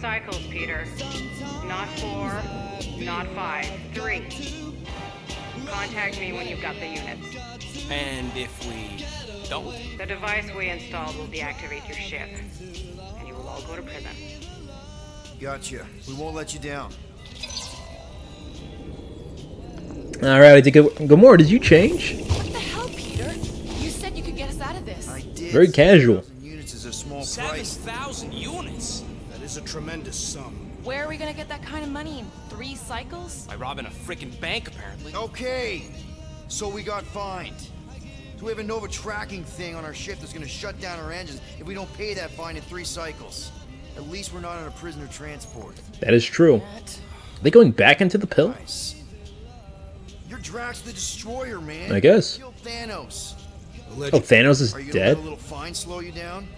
cycles, Peter. Not 4, not 5, 3. Contact me when you've got the units. And if we don't? The device we installed will deactivate your ship, and you will all go to prison. Gotcha. We won't let you down. Alright, I think Gamora, did you change? What the hell, Peter? You said you could get us out of this. I did. Very casual. 7,000 units is a small price. 7,000 units? That is a tremendous sum. Where are we gonna get that kind of money in 3 cycles? By robbing a freaking bank, apparently. Okay. So we got fined. So we have a Nova tracking thing on our ship that's gonna shut down our engines if we don't pay that fine in 3 cycles. At least we're not on a prisoner transport. That is true. Are they going back into the pill? Nice. You're Drax the Destroyer, man. I guess. Kill Thanos. Oh, Thanos is Are you dead? gonna let a little fine slow you down?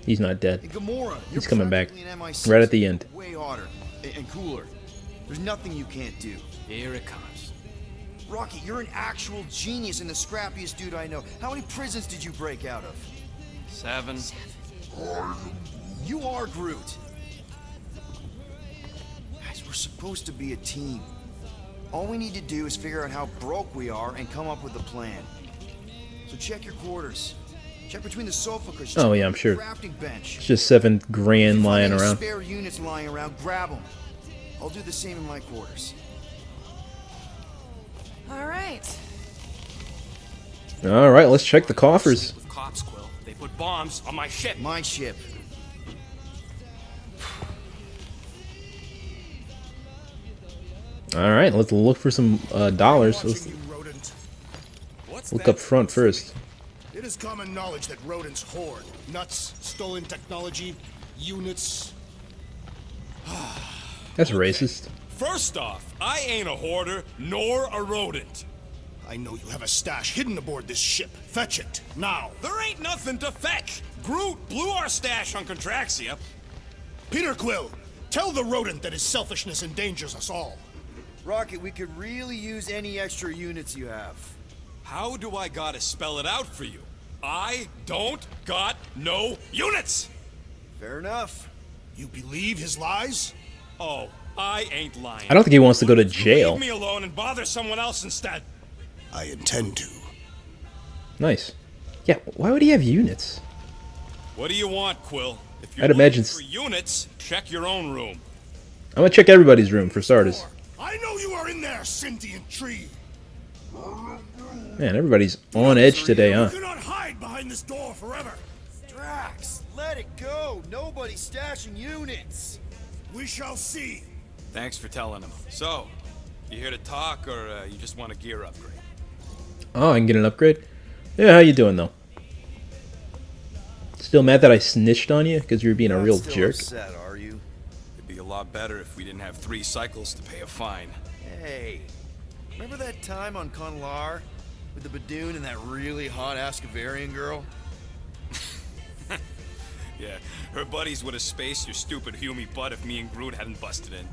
He's not dead. Hey, Gamora, He's coming back. practically an MI6, Right at the end. Way hotter and cooler. There's nothing you can't do. Here it comes. Rocket, you're an actual genius and the scrappiest dude I know. How many prisons did you break out of? 7. You are Groot. Guys, we're supposed to be a team. All we need to do is figure out how broke we are and come up with a plan. So check your quarters. Check between the sofa cushions. Oh, yeah, I'm sure. Crafting bench. It's just 7 grand lying If you find any around. spare units lying around, grab them. I'll do the same in my quarters. All right. Alright, let's check the coffers. With cops, Quill. They put bombs on my ship. My ship. Alright, let's look for some dollars. Let's Watching you, rodent. What's look that? up front first. It is common knowledge that rodents hoard nuts, stolen technology, units. That's racist. First off, I ain't a hoarder nor a rodent. I know you have a stash hidden aboard this ship. Fetch it, now. There ain't nothing to fetch. Groot blew our stash on Contraxia. Peter Quill, tell the rodent that his selfishness endangers us all. Rocket, we could really use any extra units you have. How do I gotta spell it out for you? I don't got no units! Fair enough. You believe his lies? Oh, I ain't lying. I don't think he wants to go to Why don't you jail. Leave me alone and bother someone else instead. I intend to. Nice. Yeah, why would he have units? What do you want, Quill? If you're I'd looking imagine for units, check your own room. I'm gonna check everybody's room for starters. I know you are in there, sentient tree. Man, everybody's on edge today, huh? You cannot hide behind this door forever. Drax, let it go. Nobody's stashing units. We shall see. Thanks for telling him. So, you here to talk, or you just want a gear upgrade? Oh, I can get an upgrade? Yeah, how you doing, though? Still mad that I snitched on you because you were being a Not real still jerk? upset, are you? It'd be a lot better if we didn't have 3 cycles to pay a fine. Hey, remember that time on Conlar with the Badoon and that really hot Ascavarian girl? Yeah, her buddies would have spaced your stupid Hume butt if me and Groot hadn't busted in.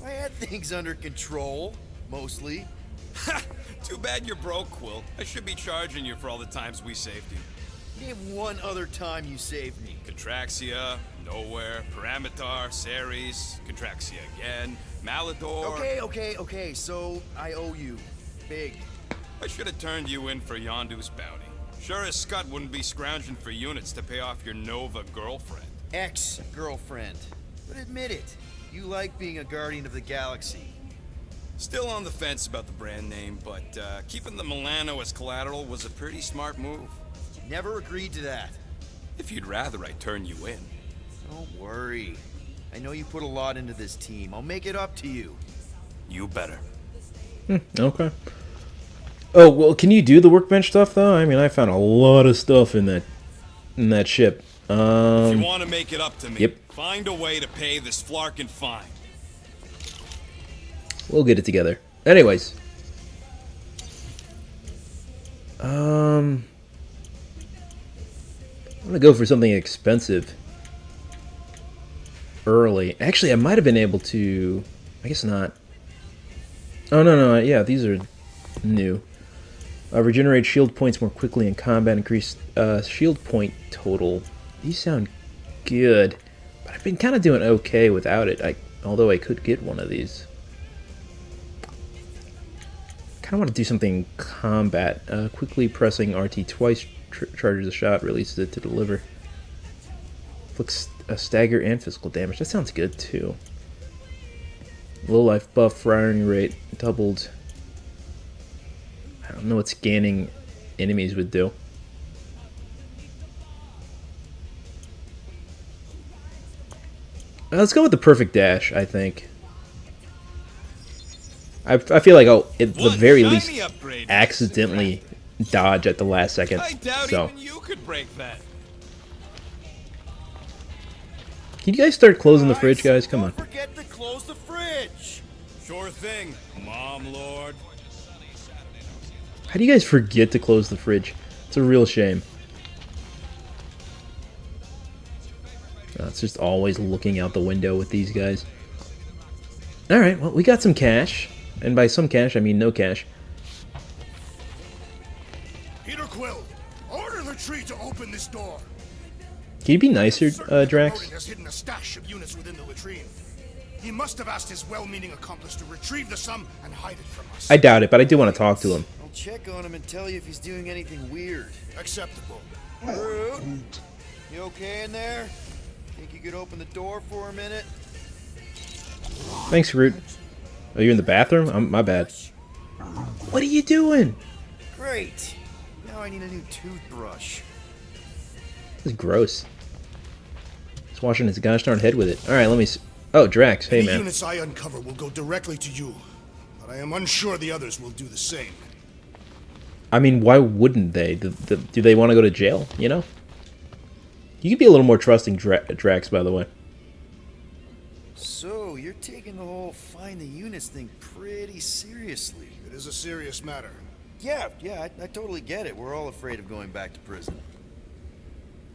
I had things under control, mostly. Ha! Too bad you're broke, Quill. I should be charging you for all the times we saved you. Name one other time you saved me. Contraxia, Nowhere, Paramitar, Ceres, Contraxia again, Malador. Okay, so I owe you. Big. I should have turned you in for Yondu's bounty. Sure as Scott wouldn't be scrounging for units to pay off your Nova girlfriend. Ex-girlfriend. But admit it, you like being a guardian of the galaxy. Still on the fence about the brand name, but keeping the Milano as collateral was a pretty smart move. Never agreed to that. If you'd rather I turn you in. Don't worry. I know you put a lot into this team. I'll make it up to you. You better. Okay. Oh, well, can you do the workbench stuff, though? I mean, I found a lot of stuff in that ship. If you want to make it up to me, Yep. find a way to pay this flarkin' fine. We'll get it together. Anyways. I'm gonna go for something expensive. Early. Actually, I might have been able to... I guess not. Oh, no, yeah, these are new. Regenerate shield points more quickly in combat. Increase shield point total. These sound good. But I've been kind of doing okay without it. Although I could get one of these. Kind of want to do something combat. Quickly pressing RT twice charges a shot, releases it to deliver. Looks a stagger and physical damage. That sounds good too. Low life buff, firing rate doubled. I don't know what scanning enemies would do. Let's go with the perfect dash, I think. I feel like I'll, at the very least, accidentally dodge at the last second. I doubt So, even you could break that. can you guys start closing the fridge, guys? Come on. Don't forget to close the fridge. Sure thing, Mom Lord. How do you guys forget to close the fridge? It's a real shame. It's just always looking out the window with these guys. Alright, well, we got some cash. And by some cash, I mean no cash. Peter Quill, order the tree to open this door. Can you be nicer, Drax? Rodent has hidden a stash of units within the latrine. He must have asked his well-meaning accomplice to retrieve the sum and hide it from us. I doubt it, but I do want to talk to him. I'll check on him and tell you if he's doing anything weird. Acceptable. Groot, you okay in there? Think you could open the door for a minute? Thanks, Groot. Oh, you're in the bathroom? My bad. What are you doing? Great. Now I need a new toothbrush. This is gross. He's washing his gosh darn head with it. Alright, let me see. Oh, Drax. Hey, Any man. units I uncover will go directly to you, but I am unsure the others will do the same. I mean, why wouldn't they? Do they want to go to jail, you know? You could be a little more trusting, Drax, by the way. So, you're taking the whole find the units thing pretty seriously. It is a serious matter. Yeah, I totally get it. We're all afraid of going back to prison.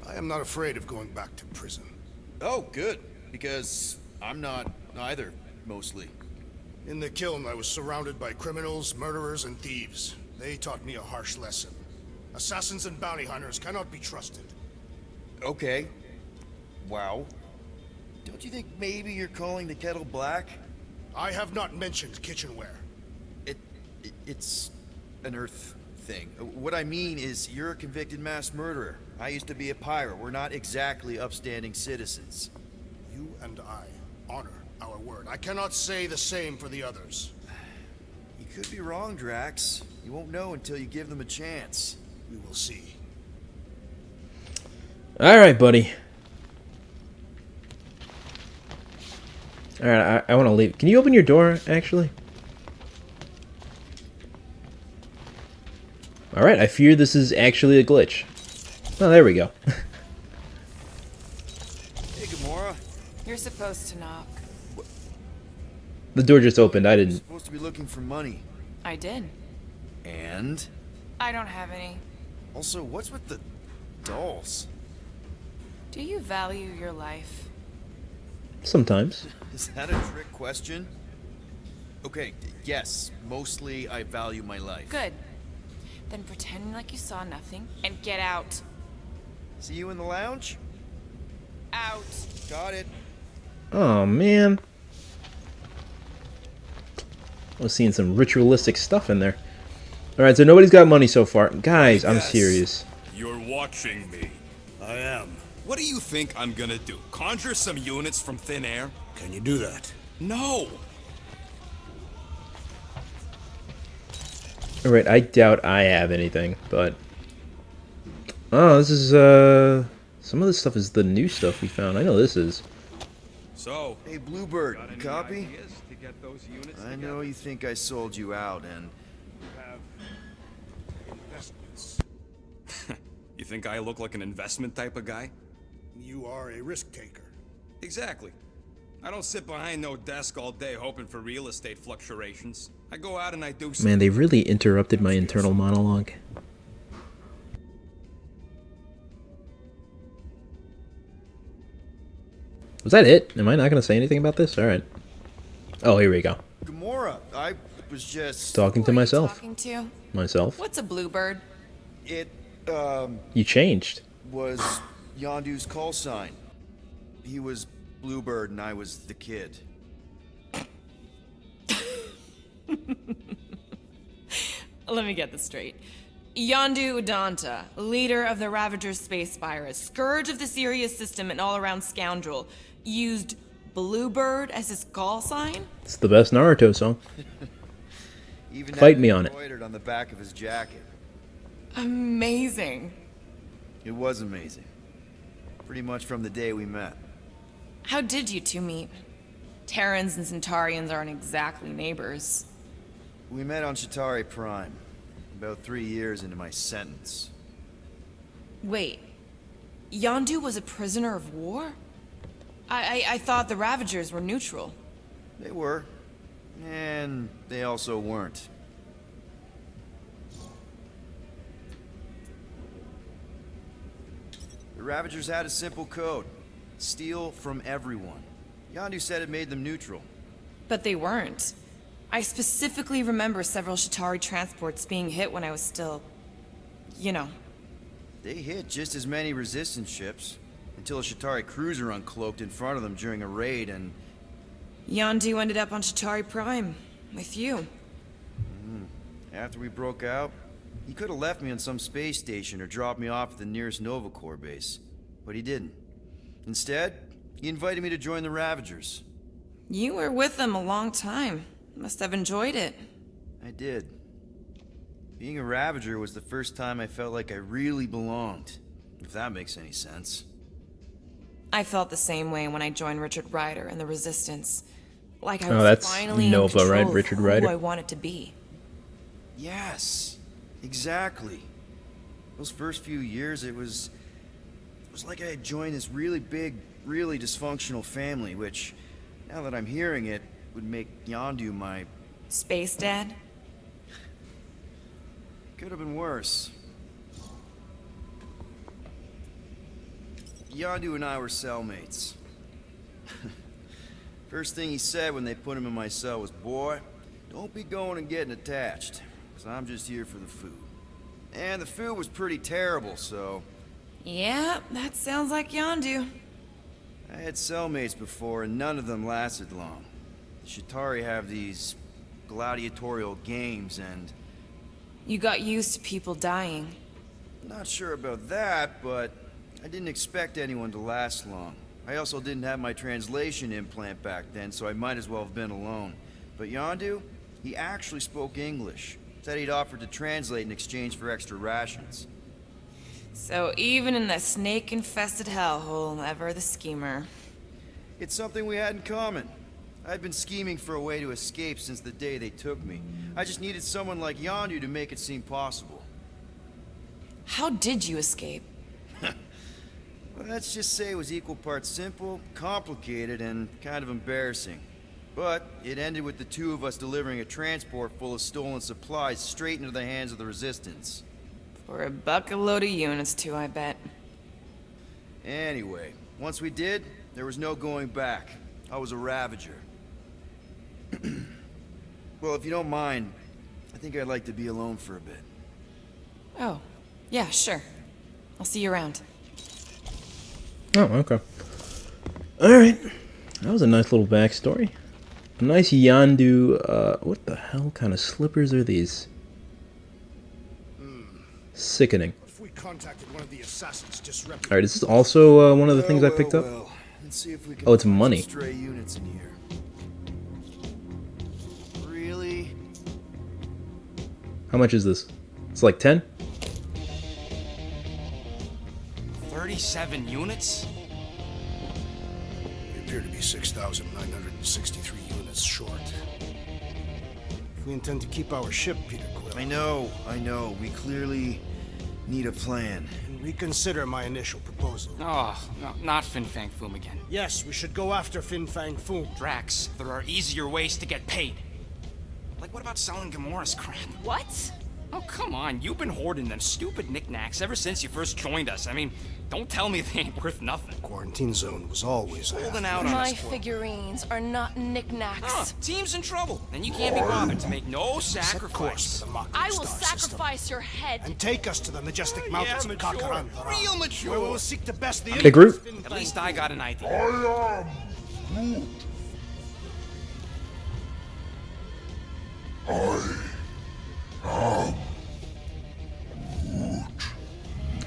I am not afraid of going back to prison. Oh, good. Because I'm not either, mostly. In the kiln, I was surrounded by criminals, murderers, and thieves. They taught me a harsh lesson. Assassins and bounty hunters cannot be trusted. Okay. Wow. Don't you think maybe you're calling the kettle black? I have not mentioned kitchenware. It's an Earth thing. What I mean is, you're a convicted mass murderer. I used to be a pirate. We're not exactly upstanding citizens. You and I honor our word. I cannot say the same for the others. You could be wrong, Drax. You won't know until you give them a chance. We will see. Alright, buddy. Alright, I want to leave. Can you open your door, actually? Alright, I fear this is actually a glitch. Oh, there we go. Hey, Gamora. You're supposed to knock. The door just opened. I didn't. Supposed to be looking for money. I did. And? I don't have any. Also, what's with the dolls? Do you value your life? Sometimes. Is that a trick question? Okay, yes, mostly I value my life. Good. Then pretend like you saw nothing and get out. See you in the lounge? Out. Got it. Oh, man. I was seeing some ritualistic stuff in there. Alright, so nobody's got money so far. Guys, I'm Yes. serious. You're watching me. I am. What do you think I'm gonna do? Conjure some units from thin air? Can you do that? No! Alright, I doubt I have anything, but... Oh, this is, some of this stuff is the new stuff we found. I know this is. So, Hey, Bluebird, got you any copy? ideas to get those units I together? know you think I sold you out, and Investments. You think I look like an investment type of guy? You are a risk taker. Exactly. I don't sit behind no desk all day hoping for real estate fluctuations. I go out and I do Man, they really interrupted my internal monologue. Was that it? Am I not going to say anything about this? Alright. Oh, here we go. Gamora, I was just... Talking to Who are you myself. talking to? Myself. What's a bluebird? It, You changed. was Yondu's call sign. He was Bluebird and I was the kid. Let me get this straight. Yondu Udanta, leader of the Ravager's space virus, scourge of the Sirius system and all-around scoundrel, used Bluebird as his call sign? It's the best Naruto song. Even Fight had me on it. embroidered on the back of his jacket. Amazing. It was amazing. Pretty much from the day we met. How did you two meet? Terrans and Centaurians aren't exactly neighbors. We met on Chitauri Prime, about 3 years into my sentence. Wait, Yondu was a prisoner of war? I thought the Ravagers were neutral. They were, and they also weren't. The Ravagers had a simple code. Steal from everyone. Yondu said it made them neutral. But they weren't. I specifically remember several Chitauri transports being hit when I was still... you know. They hit just as many resistance ships, until a Chitauri cruiser uncloaked in front of them during a raid and... Yondu ended up on Chitauri Prime, with you. After we broke out, he could have left me on some space station or dropped me off at the nearest Nova Corps base. But he didn't. Instead, he invited me to join the Ravagers. You were with them a long time. Must have enjoyed it. I did. Being a Ravager was the first time I felt like I really belonged, if that makes any sense. I felt the same way when I joined Richard Rider and the Resistance. Like I Oh, was that's finally in Nova, control right? of Richard who Rider. I wanted to be. Yes, exactly. Those first few years, it was like I had joined this really big, really dysfunctional family, which, now that I'm hearing it, would make Yondu my... Space Dad? Could have been worse. Yondu and I were cellmates. First thing he said when they put him in my cell was, "Boy, don't be going and getting attached, because I'm just here for the food." And the food was pretty terrible, so... Yeah, that sounds like Yondu. I had cellmates before, and none of them lasted long. The Chitauri have these gladiatorial games, and... You got used to people dying. Not sure about that, but I didn't expect anyone to last long. I also didn't have my translation implant back then, so I might as well have been alone. But Yondu, he actually spoke English. Said he'd offered to translate in exchange for extra rations. So even in the snake-infested hellhole, ever the schemer. It's something we had in common. I'd been scheming for a way to escape since the day they took me. I just needed someone like Yondu to make it seem possible. How did you escape? Well, let's just say it was equal parts simple, complicated, and kind of embarrassing. But it ended with the two of us delivering a transport full of stolen supplies straight into the hands of the Resistance. For a bucket load of units too, I bet. Anyway, once we did, there was no going back. I was a Ravager. Well, if you don't mind, I think I'd like to be alone for a bit. Oh, yeah, sure. I'll see you around. Oh, okay. Alright. That was a nice little backstory. A nice Yondu, what the hell kind of slippers are these? Sickening. If we contacted one of the assassins disrupted... Alright, is this also one of the things I picked up? Well. Let's see if we can Oh, it's find some money. stray units in here. Really? How much is this? It's like 10? 37 units? We appear to be 6,963 units short. If we intend to keep our ship, Peter Quill, I know. We clearly need a plan. and reconsider my initial proposal. Oh, no, not Fin Fang Foom again. Yes, we should go after Fin Fang Foom. Drax, there are easier ways to get paid. Like, what about selling Gamora's crap? What? Oh, come on. You've been hoarding them stupid knickknacks ever since you first joined us. I mean, don't tell me they ain't worth nothing. Quarantine zone was always Holding out on My us. figurines are not knickknacks. Team's in trouble, and you can't be bothered to make no Set course sacrifice. for the Mako I will star system, sacrifice your head. and take us to the majestic mountains of mature. Kakaran, Real mature. where we will seek the best the Hey, Groot. At least I got an idea. I am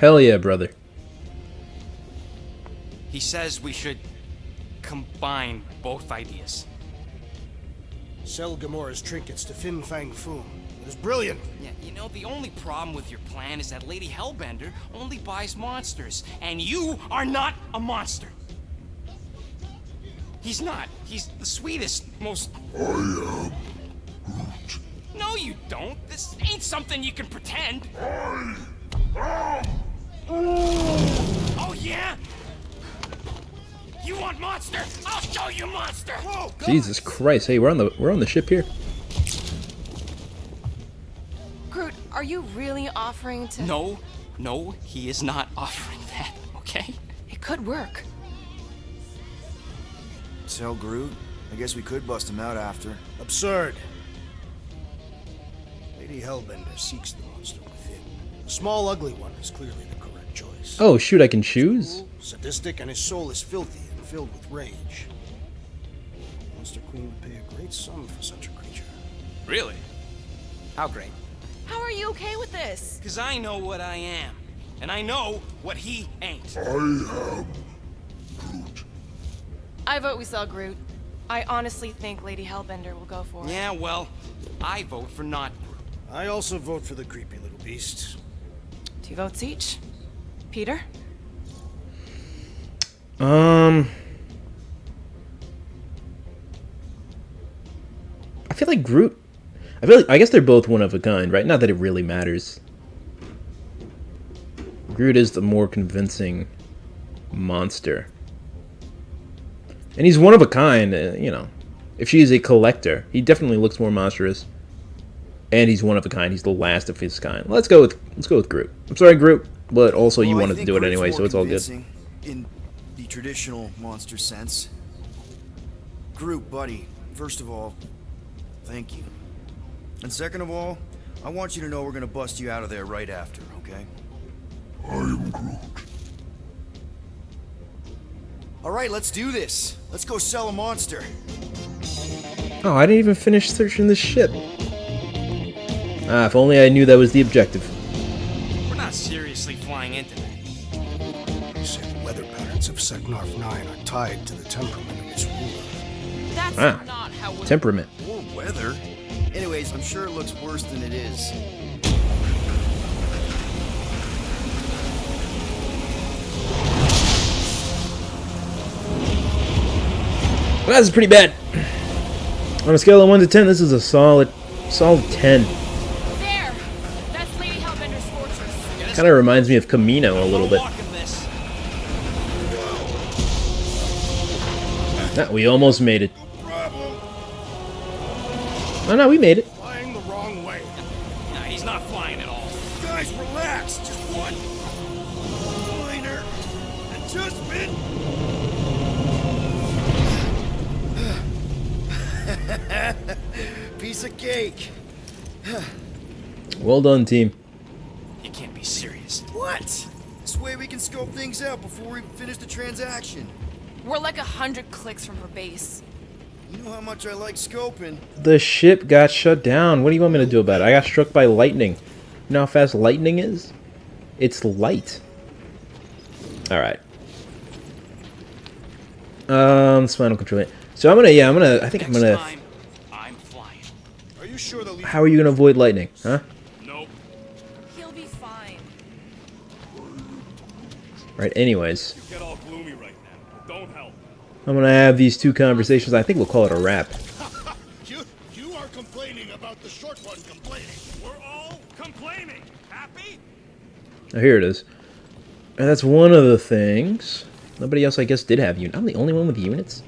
Hell yeah, brother. He says we should combine both ideas. Sell Gamora's trinkets to Fin Fang Foom. It was brilliant. Yeah, you know, the only problem with your plan is that Lady Hellbender only buys monsters, and you are not a monster. He's not. He's the sweetest, most... I am Groot. No, you don't. This ain't something you can pretend. Oh, yeah? You want monster? I'll show you monster! Whoa, Jesus Christ! Hey, we're on the ship here. Groot, are you really offering to... No, he is not offering that, okay? It could work. Tell Groot? I guess we could bust him out after. Absurd. Lady Hellbender seeks the monster within. The small, ugly one is clearly the correct choice. Oh shoot! I can choose. Cruel, sadistic, and his soul is filthy and filled with rage. Monster Queen would pay a great sum for such a creature. Really? How great? How are you okay with this? Because I know what I am. And I know what he ain't. I vote we sell Groot. I honestly think Lady Hellbender will go for it. Yeah, well, I vote for not Groot. I also vote for the creepy little beast. 2 votes each. Peter? I feel like Groot. I guess they're both one of a kind, right? Not that it really matters. Groot is the more convincing monster. And he's one of a kind, you know. If she is a collector, he definitely looks more monstrous. And he's one of a kind. He's the last of his kind. Let's go with Groot. I'm sorry, Groot, but also you wanted to do it anyway, so it's all good. In the traditional monster sense. Groot, buddy, first of all, thank you. And second of all, I want you to know we're gonna bust you out of there right after, okay? I am Groot. Alright, let's do this. Let's go sell a monster. Oh, I didn't even finish searching the ship. Ah, if only I knew that was the objective. We're not seriously flying into that. They say the weather patterns of Seknarf 9 are tied to the temperament of its ruler. That's Ah. not how we... Temperament. Or weather. Anyways, I'm sure it looks worse than it is. Well, that's pretty bad. On a scale of 1 to 10, this is a solid 10. There! That's Lady Hellbender's fortress. Kind of reminds me of Camino a little bit. Nah, we almost made it. Oh no, we made it. Flying the wrong way. Nah, he's not flying at all. Guys, relax. Just one minor adjustment. Piece of cake. Well done, team. You can't be serious. What? This way we can scope things out before we finish the transaction. We're like 100 clicks from her base. You know how much I like scoping. The ship got shut down. What do you want me to do about it? I got struck by lightning. You know how fast lightning is? It's light. Alright. Spinal control. So I think I'm gonna... Next time, I'm flying. Are you sure the How are you gonna avoid lightning, huh? Nope. He'll be fine. Right, anyways. Get all gloomy right now. Don't help. I'm gonna have these 2 conversations. I think we'll call it a wrap. You are complaining about the short one complaining. We're all complaining. Happy? Oh, here it is. And that's one of the things. Nobody else, I guess, did have units. I'm the only one with units?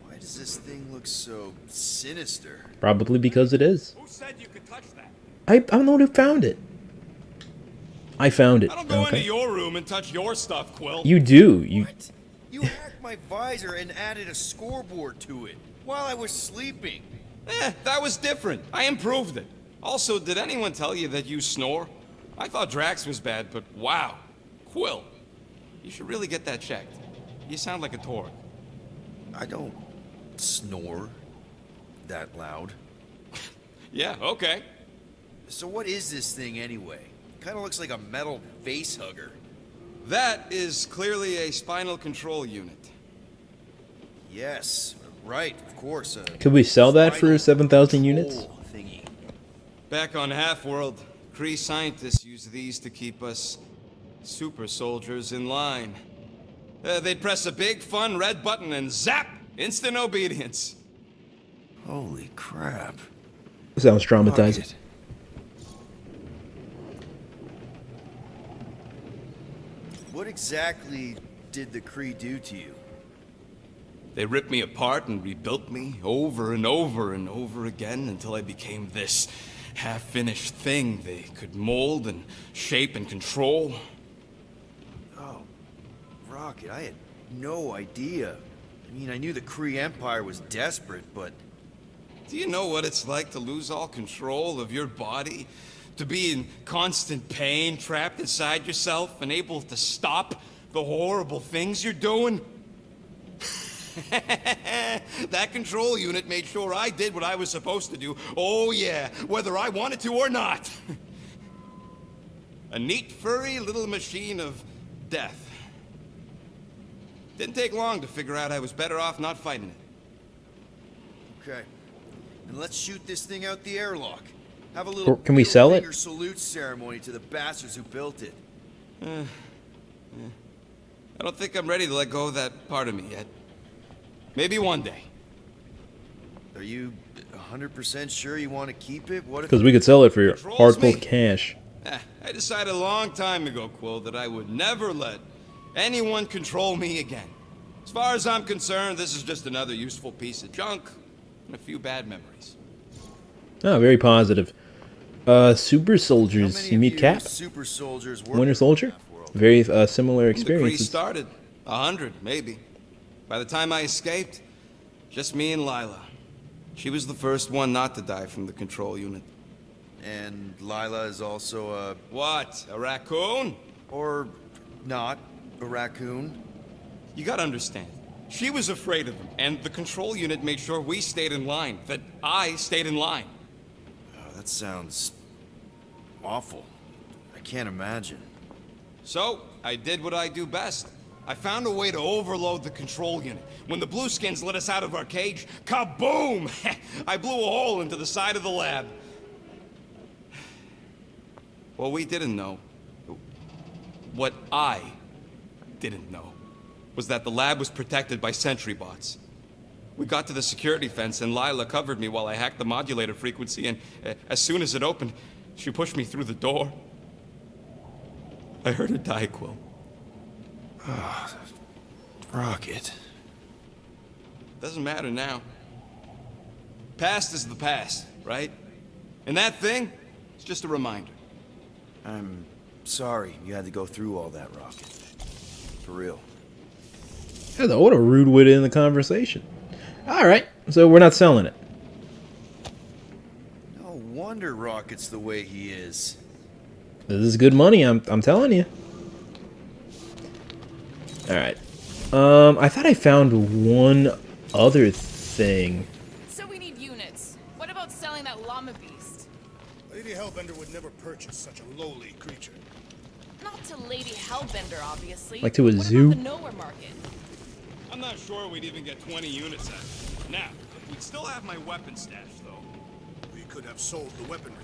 Why does this thing look so sinister? Probably because it is. Who said you could touch that? I'm the one who found it. I found it. I don't go Okay. into your room and touch your stuff, Quill. You do. You. What? You hacked my visor and added a scoreboard to it while I was sleeping. That was different. I improved it. Also, did anyone tell you that you snore? I thought Drax was bad, but wow. Quill. You should really get that checked. You sound like a Torg. I don't snore that loud. Yeah, okay. So what is this thing anyway? Kind of looks like a metal face hugger. That is clearly a spinal control unit. Yes, right, of course. Could we sell that for spinal 7,000 units? control thingy. Back on Half-World, Kree scientists use these to keep us super soldiers in line. They'd press a big, fun red button and zap! Instant obedience. Holy crap. Sounds traumatizing. Rocket. What exactly did the Kree do to you? They ripped me apart and rebuilt me over and over and over again until I became this half-finished thing they could mold and shape and control. Oh, Rocket, I had no idea. I mean, I knew the Kree Empire was desperate, but... Do you know what it's like to lose all control of your body? To be in constant pain, trapped inside yourself, unable to stop the horrible things you're doing? That control unit made sure I did what I was supposed to do. Oh yeah, whether I wanted to or not. A neat, furry little machine of death. Didn't take long to figure out I was better off not fighting it. Okay. Then let's shoot this thing out the airlock. Have a little Can we sell it? finger salute ceremony to the bastards who built it. I don't think I'm ready to let go of that part of me yet. Maybe one day. Are you 100% sure you want to keep it? What if... Because we could sell it for Controls hard-cold me. cash. I decided a long time ago, Quill, that I would never let anyone control me again. As far as I'm concerned, this is just another useful piece of junk and a few bad memories. Oh, very positive. Super How soldiers. many You of meet Cap, super soldiers work Winter in Soldier. Half-World? Very similar When the Kree experiences. started, 100, maybe. By the time I escaped, just me and Lila. She was the first one not to die from the control unit. And Lila is also a... What, a raccoon? or not, a raccoon. You gotta understand. She was afraid of him, and the control unit made sure we stayed in line, that I stayed in line. Oh, that sounds... awful. I can't imagine. So, I did what I do best. I found a way to overload the control unit. When the Blueskins let us out of our cage, kaboom! I blew a hole into the side of the lab. What we didn't know, what I didn't know, was that the lab was protected by sentry bots. We got to the security fence and Lila covered me while I hacked the modulator frequency, and as soon as it opened, she pushed me through the door. I heard her die, Quill. Rocket. Doesn't matter now. Past is the past, right? And that thing, it's just a reminder. I'm sorry you had to go through all that, Rocket. For real. What a rude way to end the conversation. All right, so we're not selling it. No wonder Rocket's the way he is. This is good money. I'm telling you. All right. I thought I found one other thing. So we need units. What about selling that llama beast? Lady Hellbender would never purchase such a lowly creature. Not to Lady Hellbender, obviously. Like to a what zoo? About the nowhere market? I'm not sure we'd even get 20 units out of it. Now, we'd still have my weapon stash, though. We could have sold the weaponry.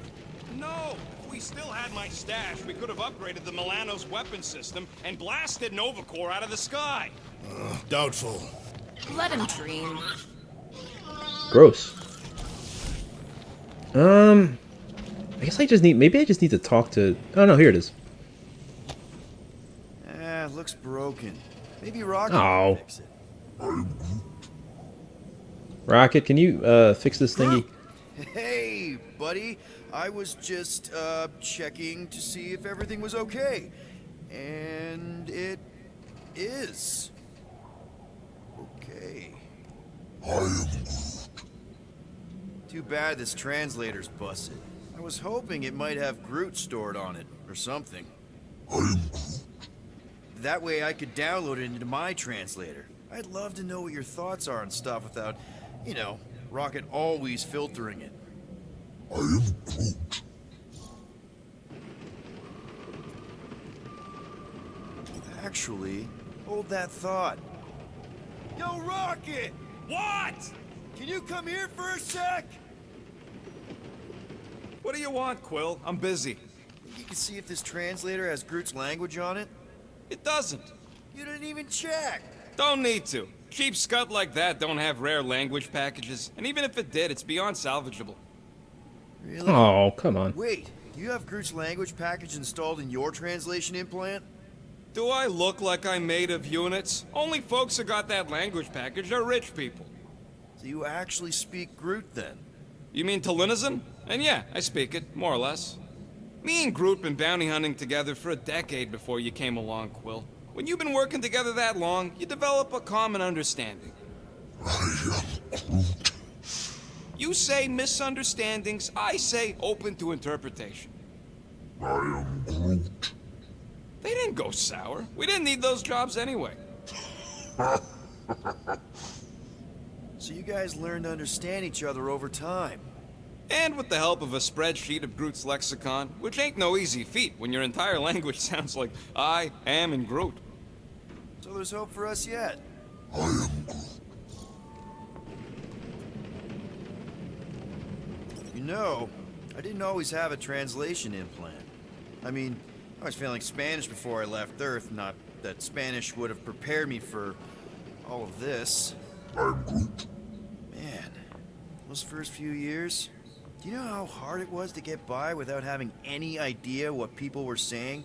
No! If we still had my stash, we could have upgraded the Milano's weapon system and blasted Nova Corps out of the sky. Doubtful. Let him dream. Gross. I guess maybe I just need to talk to... Oh, no, here it is. Looks broken. Maybe Rocket Oh. can fix it. Rocket, can you fix this thingy? Hey, buddy. I was just, checking to see if everything was okay. And it is. Okay. Too bad this translator's busted. I was hoping it might have Groot stored on it, or something. That way I could download it into my translator. I'd love to know what your thoughts are on stuff without, you know, Rocket always filtering it. Actually, hold that thought. Yo, Rocket! What? Can you come here for a sec? What do you want, Quill? I'm busy. Think you can see if this translator has Groot's language on it? It doesn't. You didn't even check. Don't need to. Cheap scut like that don't have rare language packages, and even if it did, it's beyond salvageable. Really? Oh, come on. Wait, do you have Groot's language package installed in your translation implant? Do I look like I'm made of units? Only folks who got that language package are rich people. So you actually speak Groot then? You mean Talinisan? And yeah, I speak it, more or less. Me and Groot been bounty hunting together for a decade before you came along, Quill. When you've been working together that long, you develop a common understanding. I am Groot. You say misunderstandings, I say open to interpretation. I am Groot. They didn't go sour. We didn't need those jobs anyway. So you guys learned to understand each other over time. And with the help of a spreadsheet of Groot's lexicon, which ain't no easy feat when your entire language sounds like I am and Groot. So there's hope for us yet. I am Groot. You know, I didn't always have a translation implant. I mean, I was feeling Spanish before I left Earth, not that Spanish would have prepared me for all of this. I'm Groot. Man, those first few years, do you know how hard it was to get by without having any idea what people were saying?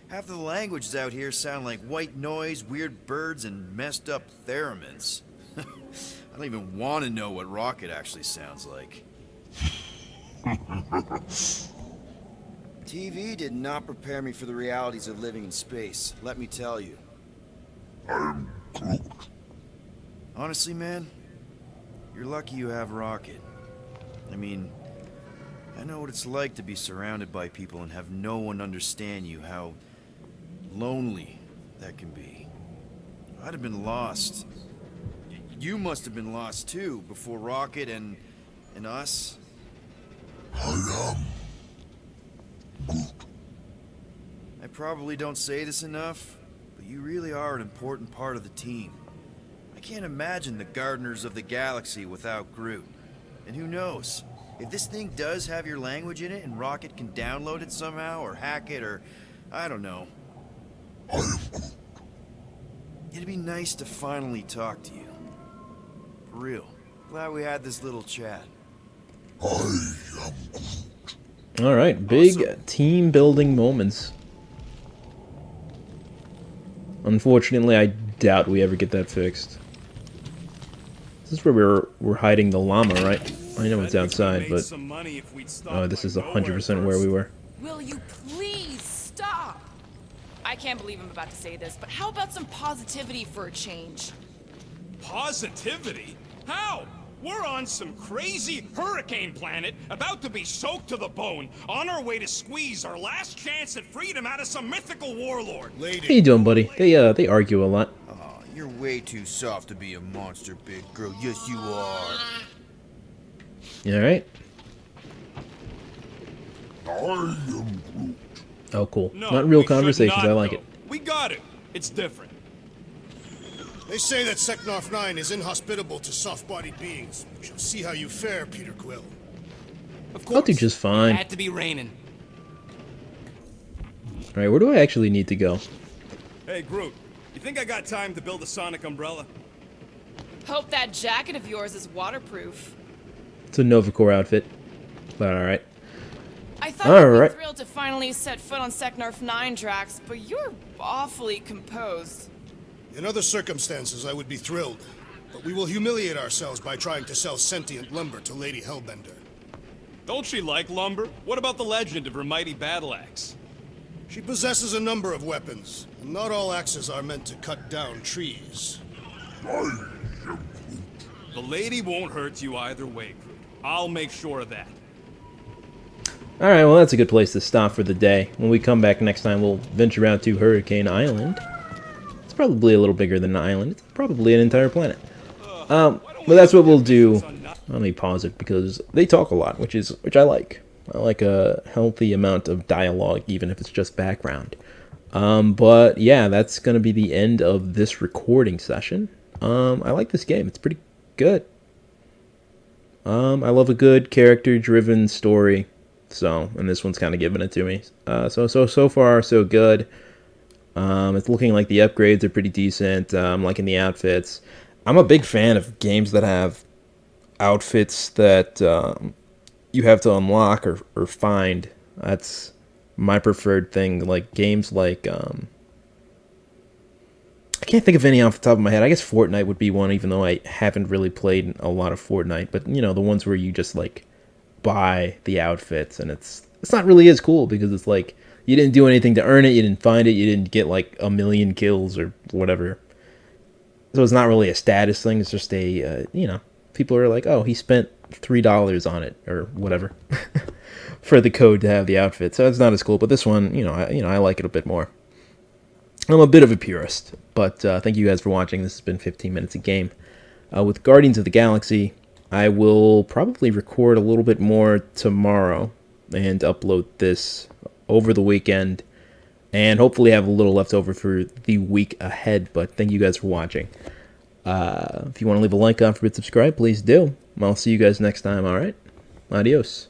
Half of the languages out here sound like white noise, weird birds, and messed up theremins. I don't even want to know what Rocket actually sounds like. TV did not prepare me for the realities of living in space, let me tell you. I am Groot. Honestly, man, you're lucky you have Rocket. I mean, I know what it's like to be surrounded by people and have no one understand you, how lonely that can be. I'd have been lost. You must have been lost too, before Rocket and us. I am Groot. I probably don't say this enough, but you really are an important part of the team. I can't imagine the Gardeners of the Galaxy without Groot. And who knows, if this thing does have your language in it and Rocket can download it somehow, or hack it, or I don't know. I am Groot. It'd be nice to finally talk to you. For real. Glad we had this little chat. I am Groot. All right, big team building moments. Unfortunately, I doubt we ever get that fixed. This is where we're hiding the llama, right? I know it's outside, but oh, this is 100% where we were. Will you please stop? I can't believe I'm about to say this, but how about some positivity for a change? Positivity? How? We're on some crazy hurricane planet, about to be soaked to the bone, on our way to squeeze our last chance at freedom out of some mythical warlord. How you doing, buddy? They argue a lot. Aw, you're way too soft to be a monster, big girl. Yes, you are. You all right? I am Groot. Oh, cool. No, Not real we should conversations. not I like go. it. We got it. It's different. They say that Seknarf 9 is inhospitable to soft-bodied beings. We shall see how you fare, Peter Quill. Of I'll do course. just fine. It had to be raining. All right, where do I actually need to go? Hey, Groot. You think I got time to build a sonic umbrella? Hope that jacket of yours is waterproof. It's a Novacore outfit, but all right. I thought All you'd be right. thrilled to finally set foot on Seknarf 9, Drax, but you're awfully composed. In other circumstances, I would be thrilled. But we will humiliate ourselves by trying to sell sentient lumber to Lady Hellbender. Don't she like lumber? What about the legend of her mighty battle axe? She possesses a number of weapons, and not all axes are meant to cut down trees. I am Groot. The lady won't hurt you either way, Groot. I'll make sure of that. All right, well, that's a good place to stop for the day. When we come back next time, we'll venture out to Hurricane Island. It's probably a little bigger than an island. It's probably an entire planet. But that's what we'll do. Let me pause it because they talk a lot, which I like. I like a healthy amount of dialogue, even if it's just background. But yeah, that's gonna be the end of this recording session. I like this game. It's pretty good. I love a good character-driven story. So, and this one's kind of giving it to me. So far, so good. It's looking like the upgrades are pretty decent. I'm liking the outfits. I'm a big fan of games that have outfits that you have to unlock or find. That's my preferred thing. Like games like I can't think of any off the top of my head. I guess Fortnite would be one, even though I haven't really played a lot of Fortnite. But you know, the ones where you just like buy the outfits, and it's not really as cool because it's like you didn't do anything to earn it, you didn't find it, you didn't get like 1,000,000 kills or whatever. So it's not really a status thing. It's just a you know, people are like, oh, he spent $3 on it or whatever for the code to have the outfit. So it's not as cool. But this one, I like it a bit more. I'm a bit of a purist, but thank you guys for watching. This has been 15 minutes a game. With Guardians of the Galaxy, I will probably record a little bit more tomorrow and upload this over the weekend, and hopefully have a little left over for the week ahead. But thank you guys for watching. If you want to leave a like, comment, subscribe, please do. I'll see you guys next time, alright? Adios.